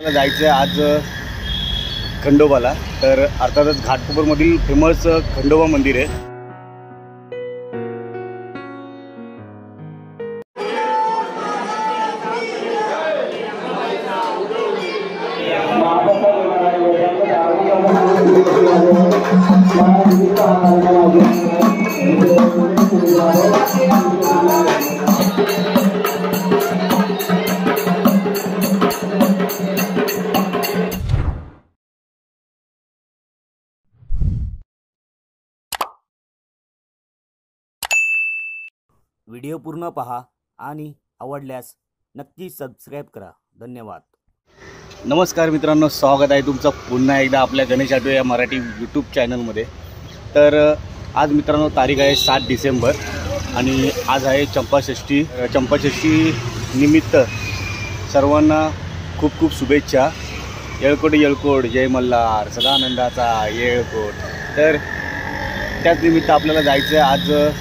मला जायचं आहे आज खंडोबाला। तर अर्थातच घाटकोपरमधील फेमस खंडोबा मंदिर आहे। व्हिडिओ पूर्ण पहा आणि आवडल्यास नक्की सबस्क्राइब करा। धन्यवाद। नमस्कार मित्रांनो, स्वागत आहे तुमचं पुन्हा एकदा आपल्या गणेश आठवे या मराठी यूट्यूब चॅनलमध्ये। तर आज मित्रांनो तारीख आहे 7 डिसेंबर आणि आज आहे चंपाषष्ठी। चंपाषष्ठी निमित्त सर्वांना खूप खूप शुभेच्छा। येळकोट येळकोट जय मल्हार, सदानंदाचा येळकोट। तर त्याच निमित्त आपल्याला जायचं आहे आज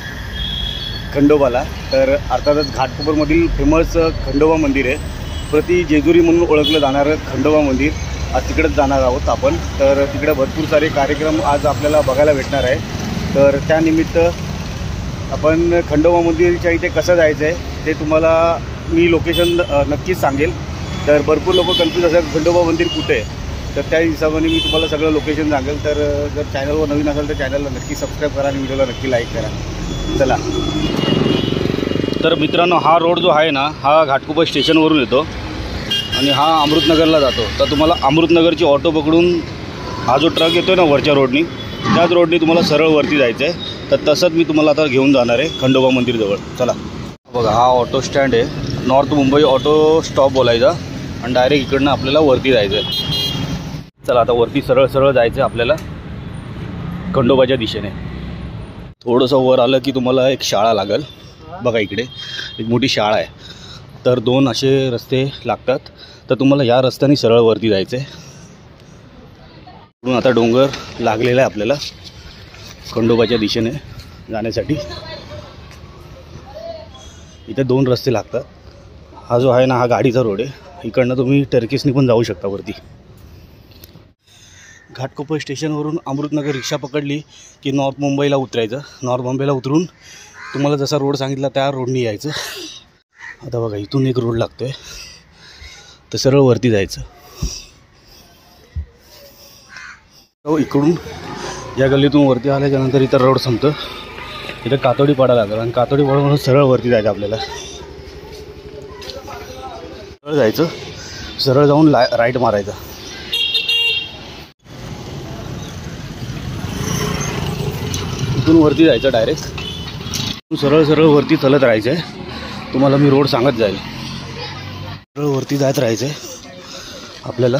खंडोबाला। तर अर्थातच घाटकोपरमधील फेमस खंडोबा मंदिर आहे। प्रति जेजुरी म्हणून ओळखलं जाणारं खंडोबा मंदिर, आज तिकडेच जाणार आहोत आपण। तर तिकडे भरपूर सारे कार्यक्रम आज आपल्याला बघायला भेटणार आहे। तर त्यानिमित्त आपण खंडोबा मंदिरच्या इथे कसं जायचं आहे ते तुम्हाला मी लोकेशन नक्कीच सांगेल। तर भरपूर लोक कन्फ्यूज असतात खंडोबा मंदिर कुठे आहे, तर त्या हिशोबाने मी तुम्हाला सगळं लोकेशन सांगेल। तर जर चॅनलवर नवीन असेल तर चॅनलला नक्की सबस्क्राईब करा आणि व्हिडिओला नक्की लाईक करा। चला। तर मित्रांनो, हा रोड जो आहे ना, हा घाटकोपर स्टेशनवरून येतो आणि हा अमृतनगरला जातो। तर तुम्हाला अमृतनगरची ऑटो पकडून हा जो ट्रक येतो ना वरच्या रोडनी, त्याच रोडनी तुम्हाला सरळ वरती जायचं आहे। तर तसंच मी तुम्हाला आता घेऊन जाणार आहे खंडोबा मंदिरजवळ। चला बघा, हा ऑटो स्टँड आहे, नॉर्थ मुंबई ऑटो स्टॉप बोलायचा आणि डायरेक्ट इकडनं आपल्याला वरती जायचं आहे। चला आता वरती सरळ सरळ जायचं आहे आपल्याला खंडोबाच्या दिशेने। थोडंसं वर आलं की तुम्हाला एक शाळा लागेल। बघा इकडे एक मोठी शाळा आहे। तर दोन असे रस्ते लागतात, तर तुम्हाला या रस्त्याने सरळ वरती जायचं आहे। आता डोंगर लागलेला आहे आपल्याला खंडोबाच्या दिशेने जाण्यासाठी। इथे दोन रस्ते लागतात। हा जो आहे ना, हा गाडीचा रोड आहे। इकडनं तुम्ही टर्किसनी पण जाऊ शकता वरती। घाटकोपर स्टेशनवरून अमृतनगर रिक्षा पकडली की नॉर्थ मुंबईला उतरायचं। नॉर्थ मुंबईला उतरून तुम्हाला जसा रोड सांगितला त्या रोडनी यायचं। आता बघा इथून एक रोड लागतो आहे, तर सरळ वरती जायचं। इकडून या गल्लीतून वरती आल्याच्यानंतर इथं रोड संपतं, इथं कातोडी पाडा लागेल आणि कातोडी पाडा सरळ वरती जायचं आपल्याला। सरळ जायचं, सरळ जाऊन राईट मारायचा। इथून वरती जायचं डायरेक्ट, सरळ सरळ वरती चालत राहायचं आहे। तुम्हाला मी रोड सांगत जाईल, सरळ वरती जात राहायचं आहे आपल्याला।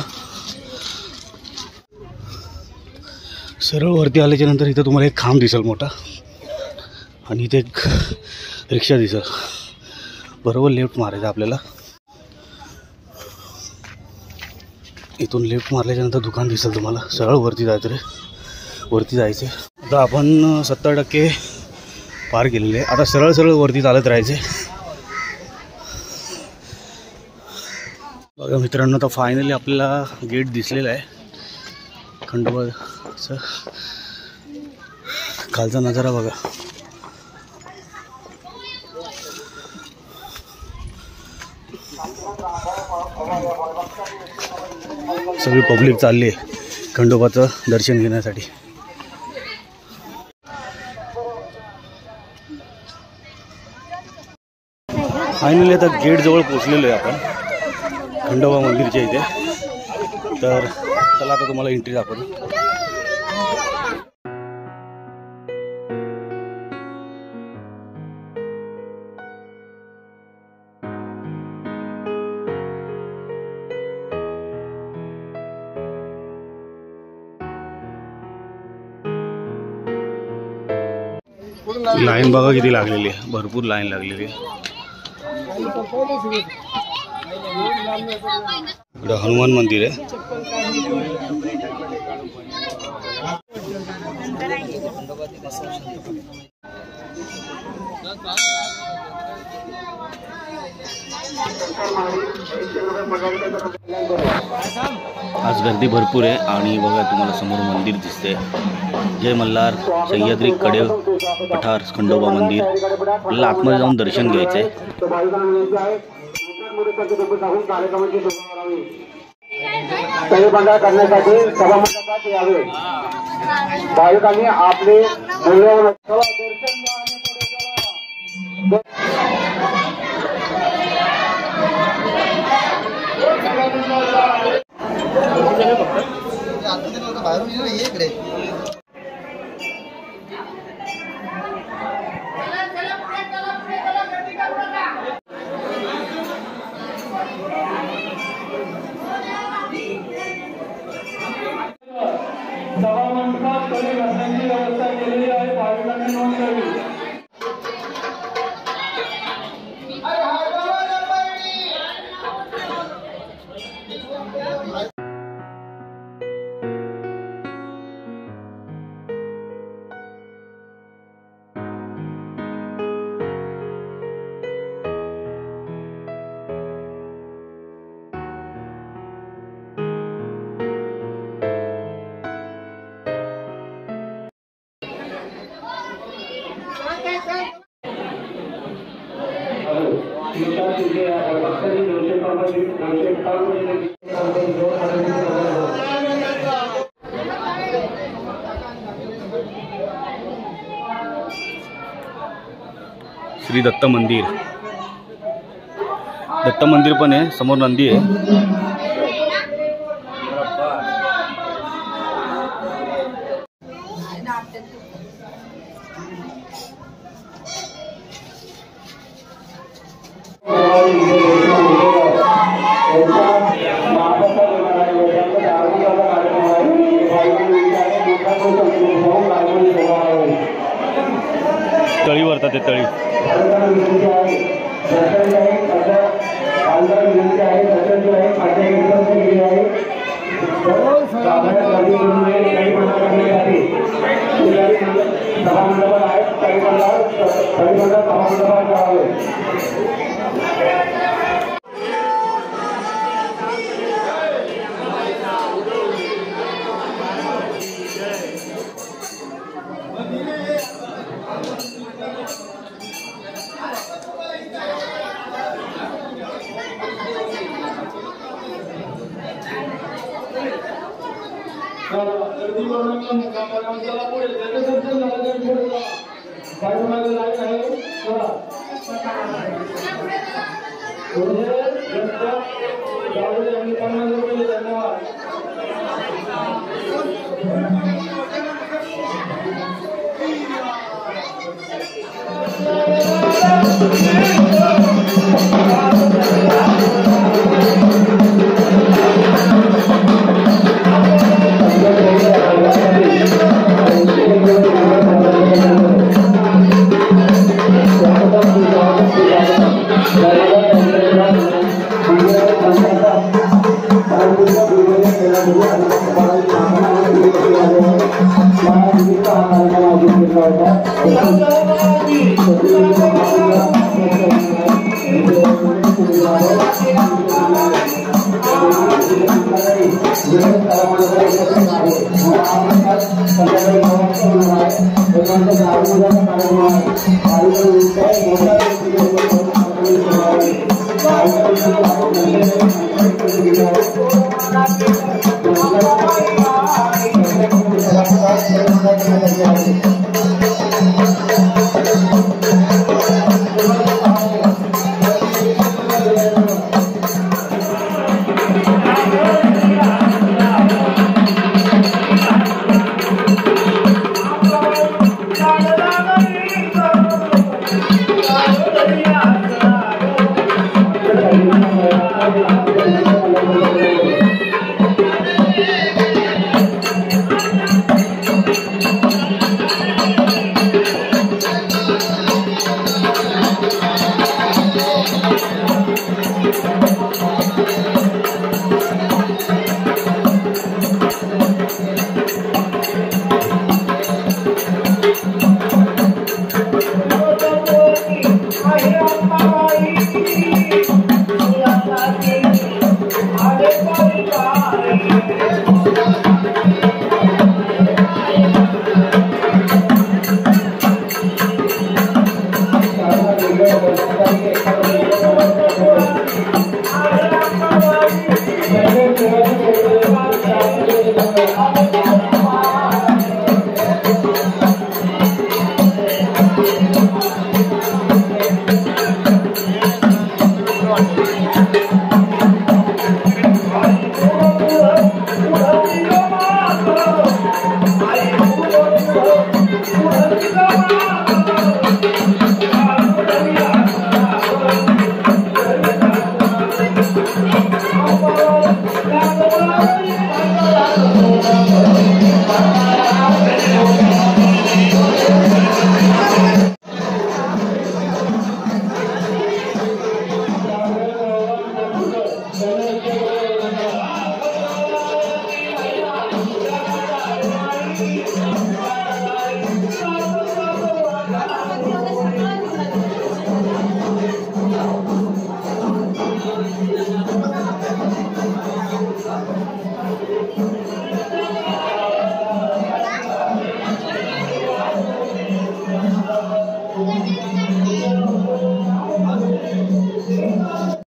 सरळ वरती आल्याच्यानंतर इथं तुम्हाला एक खांब दिसेल मोठा आणि इथे एक रिक्षा दिसेल। बरोबर लेफ्ट मारायचं आपल्याला। इथून लेफ्ट मारल्याच्यानंतर दुकान दिसेल तुम्हाला। सरळ वरती जायचं रे, वरती जायचं। आता आपण 70% पार केलेले। आता सरळ सरळ वरती चालत राहायचे। बघा मित्रांनो, आता फायनली आपल्याला गेट दिसलेलं आहे खंडोबाचं। खालचा नजारा बघा। सगळी पब्लिक चालली आहे खंडोबाचं दर्शन घेण्यासाठी। फायनली आता गेट जवळ पोचलेलो आहे आपण खंडोबा मंदिरच्या इथे। तर चला आता तुम्हाला एंट्री दाखवतो। लाईन बघा किती लागलेली आहे, भरपूर लाईन लागलेली आहे। इकडे हनुमान मंदिर आहे। आज गर्दी भरपूर आहे आणि बघा तुम्हाला समोर मंदिर दिसते, जय मल्हार सह्याद्री कडे पठार खंडोबा मंदिर. आपल्याला आतमध्ये जाऊन दर्शन घ्यायचंय. करण्यासाठी सभामंडपात यावे. भाविकांनी आपले मूल्यवान सभामंडपात कमी घासण्याची व्यवस्था केलेली आहे. भाविकांनी नोंद करावी. श्री दत्त मंदिर. दत्त मंदिर पण आहे, समोर नंदी आहे. तळी वरतात ते तळी.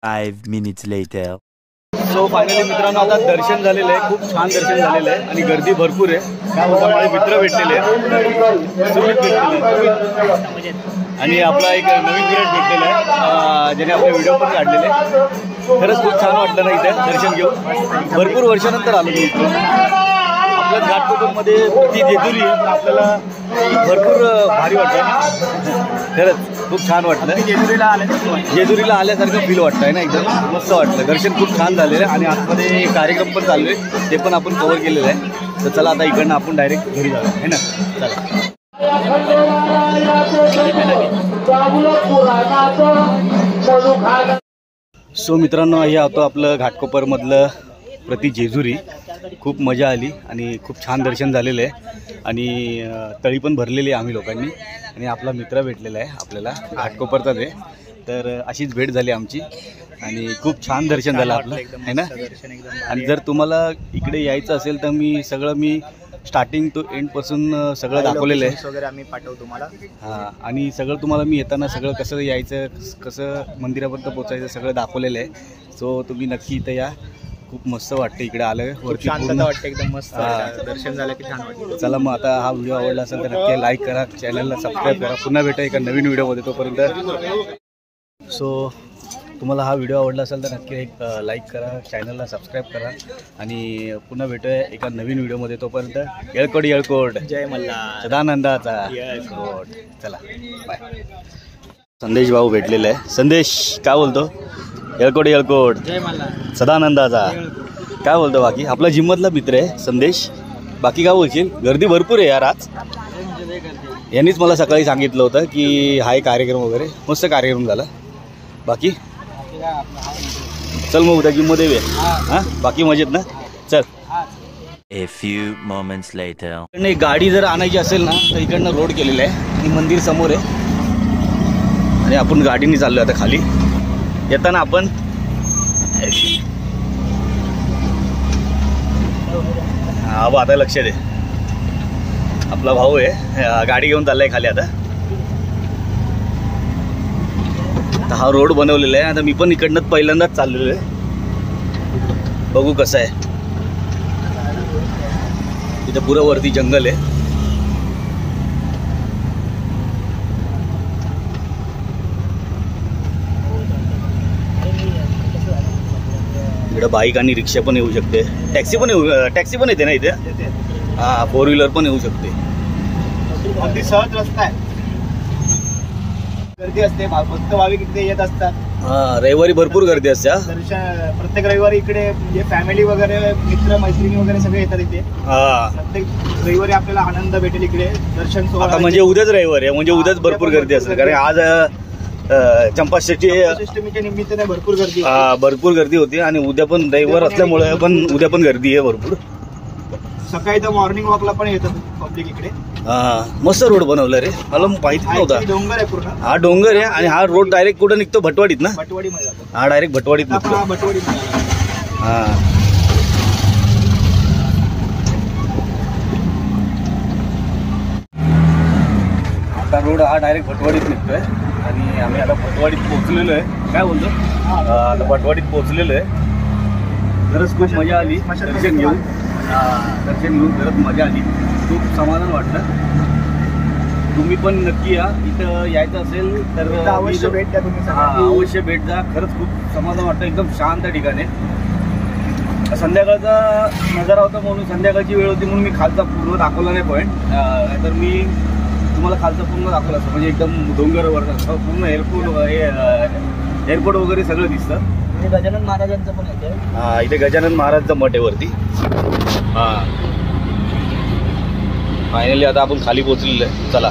5 minutes later. सो फायनली मित्रांनो आता दर्शन झालेलं आहे, खूप छान दर्शन झालेलं आहे आणि गर्दी भरपूर आहे. काय बोलता, माझे मित्र भेटलेले आहेत, सुमित भेटलेले आणि आपला एक नवीन फ्रेंड भेटलेला आहे ज्याने आपले व्हिडिओ पण काढलेले. खरंच खूप छान वाटलं ना इथे दर्शन घेऊन. भरपूर वर्षानंतर आलो मी इथे. आपल्या घाटकोपरमध्ये प्रति जेजुरी आपल्याला भरपूर भारी वाटतं. खरंच खूप छान वाटलं. जेजुरीला आल्यासारखं फील वाटतं आहे ना, एकदम मस्त वाटलं. दर्शन खूप छान झालेलं आहे आणि आतमध्ये कार्यक्रम पण चालू आहे, ते पण आपण कव्हर केलेलं आहे. तर चला आता इकडनं आपण डायरेक्ट घरी जाऊया है ना. चला. सो मित्रांनो, हे होतं आपलं घाटकोपरमधलं प्रति जेजुरी. खूप मजा आली आणि खूप छान दर्शन झालेलं आहे आणि तळी पण भरलेली आहे आम्ही लोकांनी. आणि आपला मित्र भेटलेला आहे आपल्याला, घाटकोपरचाच आहे. तर अशीच भेट झाली आमची आणि खूप छान दर्शन झालं आपलं आहे ना. आणि जर तुम्हाला इकडे यायचं असेल तर मी स्टार्टिंग टू एंडपासून सगळं दाखवलेलं आहे वगैरे आम्ही पाठवू तुम्हाला. हां, आणि सगळं तुम्हाला मी येताना सगळं कसं यायचं, कसं मंदिरापर्यंत पोचायचं सगळं दाखवलेलं आहे. सो तुम्ही नक्की इथं या. खूप मस्त वाटतं इकडे आलं, वरती शांतता वाटते, एकदम मस्त दर्शन झालं की छान वाटतं. चला मग आता हा व्हिडिओ आवडला असेल तर नक्की लाईक करा, चॅनलला सबस्क्राईब करा. पुन्हा भेटा एका नवीन व्हिडिओमध्ये, तोपर्यंत. सो तुम्हाला हा व्हिडिओ आवडला असेल तर नक्की एक लाईक करा, चॅनलला सबस्क्राईब करा आणि पुन्हा भेटूया एका नवीन व्हिडिओमध्ये. तोपर्यंत येळकोट जय मल्हार, सदानंदाचा येळकोट. चला बाय. संदेश भाऊ भेटलेला आहे. संदेश काय बोलतो? येळकोट जय मल्हार, सदानंदाचा काय बोलतो? बाकी आपला जिम्मतला मित्र आहे संदेश. बाकी काय बोलशील? गर्दी भरपूर आहे यार आज. यांनीच मला सकाळी सांगितलं होतं की हा कार्यक्रम वगैरे मस्त कार्यक्रम झाला. बाकी चल मग उद्या जिममध्ये ये. हां, बाकी मजेत ना. चल. A few moments later. इकडनं एक गाडी जर आणायची असेल ना तर इकडनं रोड केलेलं आहे आणि मंदिर समोर आहे आणि आपण गाडीने चाललो आता खाली. येताना आपण हा बा, आता लक्ष दे, आपला भाऊ आहे, गाडी घेऊन चाललाय खाली. आता हा रोड बनवलेला आहे. आता मी पण इकडनं पहिल्यांदाच चाललेलो आहे, बघू कसं आहे. इथं पुरं वरती जंगल आहे. इकडं बाईक आणि रिक्षा पण येऊ शकते, टॅक्सी पण येते ना इथे. हा, 4 व्हीलर पण येऊ शकते. अगदी सहज रस्ता आहे. गर्दी असते, भक्त भाविक इकडे येत असतात. हा, रविवारी भरपूर गर्दी असते. दर्शन प्रत्येक रविवारी इकडे म्हणजे फॅमिली वगैरे, मित्र मैत्रिणी वगैरे सगळे येतात इथे. हा, प्रत्येक रविवारी आपल्याला आनंद भेटेल इकडे दर्शन सोहळा. आता म्हणजे उद्याच रविवारी आहे, म्हणजे उद्याच भरपूर गर्दी असते. कारण आज चंपाषष्ठीच्या निमित्ताने भरपूर गर्दी. भरपूर गर्दी होती आणि उद्या पण रविवार असल्यामुळे पण उद्या पण गर्दी आहे भरपूर. सकाळी तर मॉर्निंग वॉकला पण येतात पब्लिक इकडे. हा, मस्त रोड बनवला रे, मला माहिती नव्हता. डोंगर आहे पूर्ण. हा डोंगर आहे आणि हा रोड डायरेक्ट कुठं निघतो? भटवाडीत ना. भटवाडीमध्ये जातो. हा, डायरेक्ट भटवाडीत निघतो. भटवाडीमध्ये. हा, आता रोड हा डायरेक्ट भटवाडीत निघतोय आणि आम्ही आता भटवाडीत पोहोचलेलो आहे. काय बोलतो? आता भटवाडीत पोहोचलेलो आहे. खरंच खूप मजा आली दर्शन घेऊन. दर्शन घेऊन खरंच मजा आली, खूप समाधान वाटलं. तुम्ही पण नक्की या, इथं यायचं असेल तर अवश्य भेट द्या तुम्ही सगळ्यांनी. अवश्य भेट द्या. खरंच खूप समाधान वाटतं, एकदम शांत ठिकाण आहे. संध्याकाळचा नजारा होता म्हणून, संध्याकाळची वेळ होती म्हणून मी खालचा पूर्ण दाखवला नाही पॉईंट, तर मी तुम्हाला खालचा पूर्ण दाखवला असं, म्हणजे एकदम डोंगरवर पूर्ण एअरपोर्ट वगैरे सगळं दिसतं. म्हणजे गजानन महाराजांचं पण येते. हां, इथे गजानन महाराजचा मठ आहे वरती. हां, फायनली आता आपण खाली पोहोचलेलो आहे. चला